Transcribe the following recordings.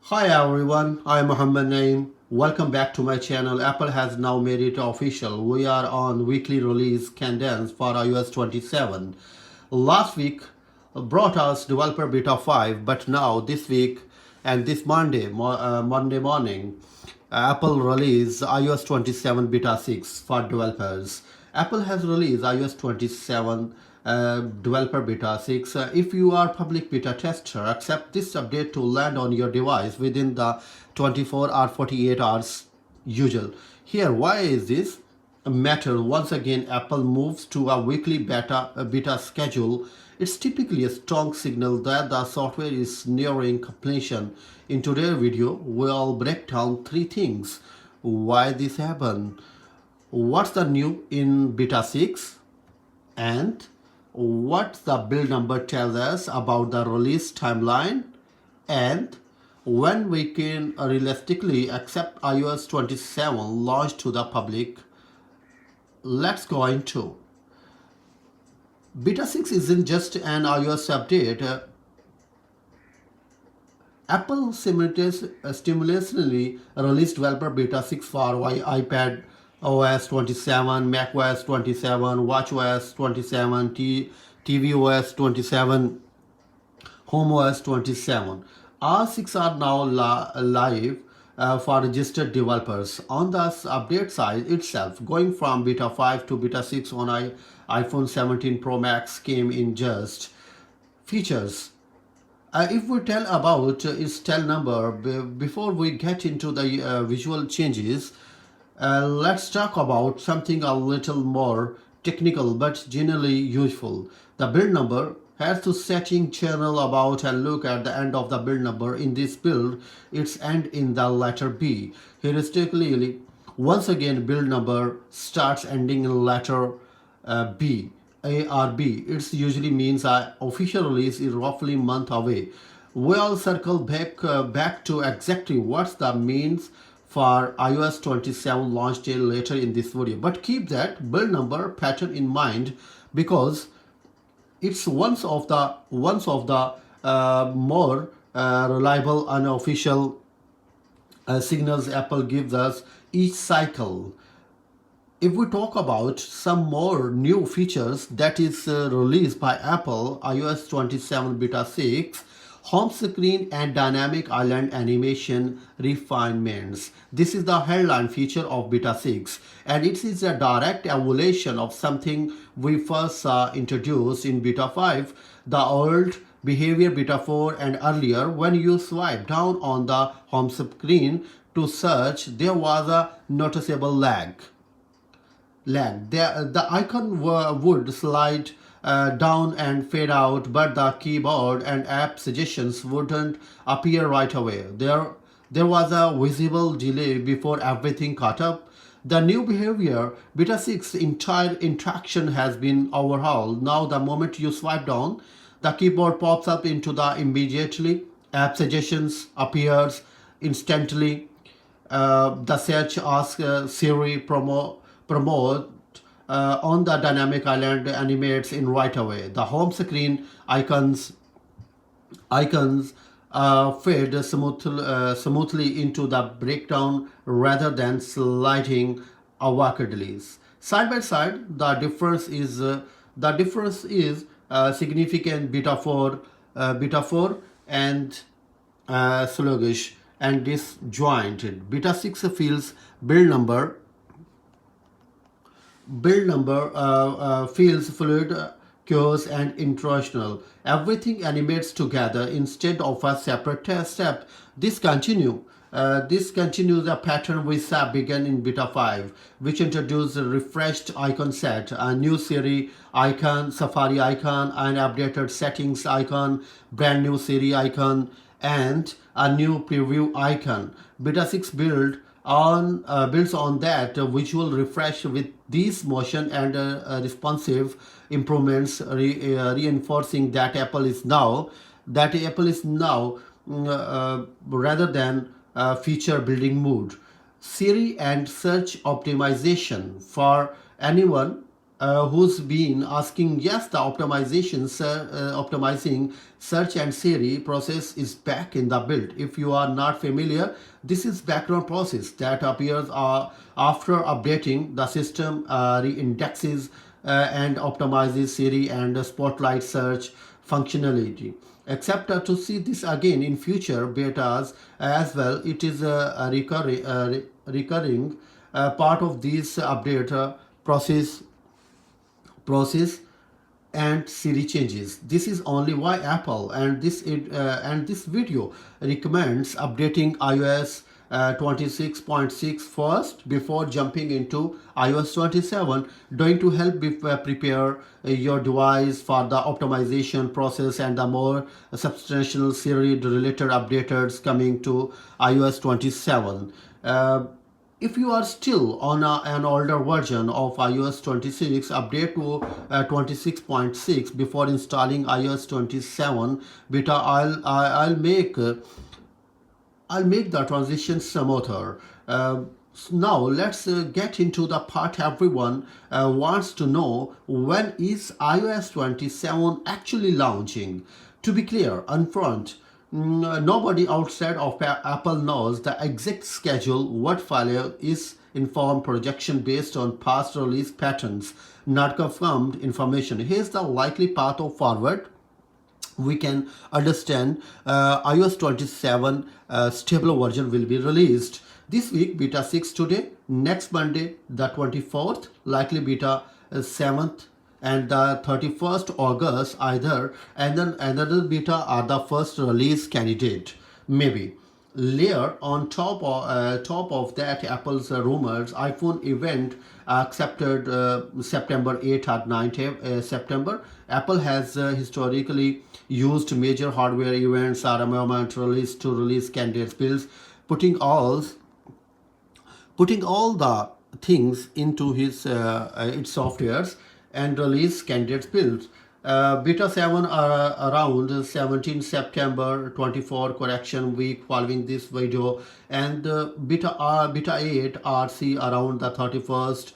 Hi everyone, I am Muhammad Naeem. Welcome back to my channel. Apple has now made it official. We are on weekly release cadence for iOS 27. Last week brought us developer beta 5, but now this week and this Monday morning, Apple released iOS 27 beta 6 for developers. Apple has released iOS 27 developer beta 6. If you are public beta tester, accept this update to land on your device within the 24 or 48 hours usual. Here, why is this a matter? Once again, Apple moves to a weekly beta schedule. It's typically a strong signal that the software is nearing completion. In today's video, we'll break down three things: why this happened, what's the new in beta 6, and what the build number tells us about the release timeline, and when we can realistically accept iOS 27 launch to the public. Let's go into beta 6 isn't just an iOS update. Apple simultaneously released developer beta 6 for iPad OS 27, Mac OS 27, WatchOS 27, tvOS 27, HomeOS 27. All six are now live for registered developers. On the update side itself, going from beta 5 to beta 6 on iPhone 17 Pro Max came in just features. If we tell about its tell number, before we get into the visual changes, let's talk about something a little more technical but generally useful. The build number has to setting channel about and look at the end of the build number. In this build, it's end in the letter B. Heuristically, once again, build number starts ending in letter B. A or B. It usually means official release is roughly a month away. We'll circle back to exactly what that means for iOS 27 launch day later in this video. But keep that build number pattern in mind because it's one of the more reliable unofficial signals Apple gives us each cycle. If we talk about some more new features that is released by Apple iOS 27 beta 6, home screen and dynamic island animation refinements. This is the headline feature of beta 6, and it is a direct evolution of something we first saw introduced in beta 5, the old behavior beta 4 and earlier. When you swipe down on the home screen to search, there was a noticeable lag. The icon would slide down and fade out, but the keyboard and app suggestions wouldn't appear right away. There was a visible delay before everything caught up. The new behavior, beta 6 entire interaction has been overhauled. Now the moment you swipe down, the keyboard pops up into the immediately. App suggestions appears instantly. The search asks Siri promote on the dynamic island animates in right away. The home screen icons fade smoothly into the breakdown rather than sliding awkwardly. Side by side, the difference is significant. Beta 4 and sluggish and disjointed. Beta 6 feels build number feels fluid, curious, and intentional. Everything animates together instead of a separate step. This continues a pattern we saw began in beta 5, which introduced a refreshed icon set, a new Siri icon, Safari icon, an updated settings icon, brand new Siri icon, and a new preview icon. Beta 6 builds on that visual refresh with these motion and responsive improvements, reinforcing that Apple is now rather than feature building mood. Siri and search optimization for anyone who's been asking, yes, the optimizing search and Siri process is back in the build. If you are not familiar, this is background process that appears after updating the system, re-indexes and optimizes Siri and Spotlight search functionality. Except to see this again in future betas as well, it is recurring part of this update process and Siri changes. This is only why Apple and this video recommends updating iOS 26.6 first before jumping into iOS 27, going to help prepare your device for the optimization process and the more substantial Siri related updates coming to iOS 27. If you are still on an older version of iOS 26, update to 26.6 before installing iOS 27 beta. I'll make the transition smoother. Now let's get into the part everyone wants to know: when is iOS 27 actually launching? To be clear, upfront, nobody outside of Apple knows the exact schedule. What follow is informed projection based on past release patterns, not confirmed information. Here's the likely path of forward we can understand. iOS 27 stable version will be released this week, beta 6 today, next Monday the 24th, likely beta 7th, and the 31st August either, and then another beta are the first release candidate maybe. Layer on top of that, Apple's rumors iPhone event accepted September 8 or 9 September. Apple has historically used major hardware events or a moment release to release candidates builds, putting all the things into his its softwares and release candidates builds. Beta 7 are around 17 September 24 correction week following this video, and beta 8 RC around the 31st.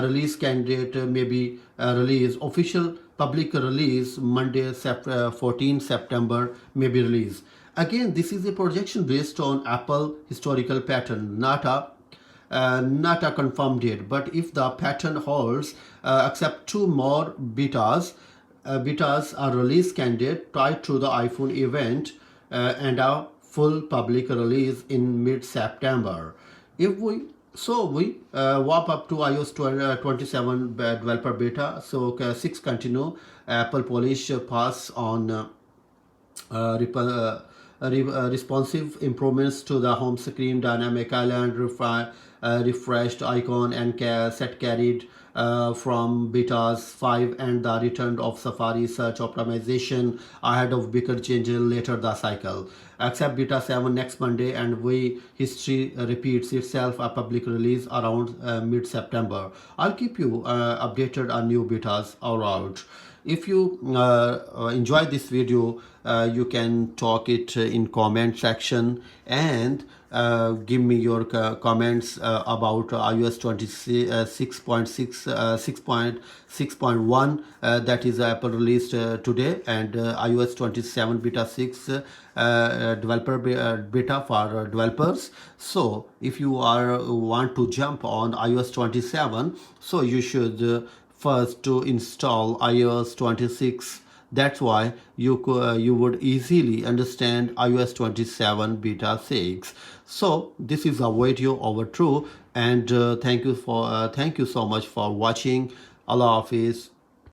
Release candidate maybe release official public release Monday 14 September maybe release. Again, this is a projection based on Apple historical pattern, not a confirmed date. But if the pattern holds, except two more betas are release candidate tied to the iPhone event and a full public release in mid-September. If we warp up to iOS 27 developer beta. So 6 continue Apple polish pass on responsive improvements to the home screen, dynamic island, refreshed icon, and set carried from betas 5, and the return of Safari search optimization ahead of bigger changes later the cycle. Except beta 7 next Monday, and we history repeats itself, a public release around mid-September. I'll keep you updated on new betas all out. If you enjoy this video, you can talk it in comment section, and give me your comments about iOS 26.6 6.1 that is Apple released today, and iOS 27 beta 6 developer beta for developers. So if you want to jump on iOS 27, so you should first to install iOS 26. That's why you would easily understand iOS 27 beta 6. So this is a video over true, and thank you so much for watching. Allah Hafiz.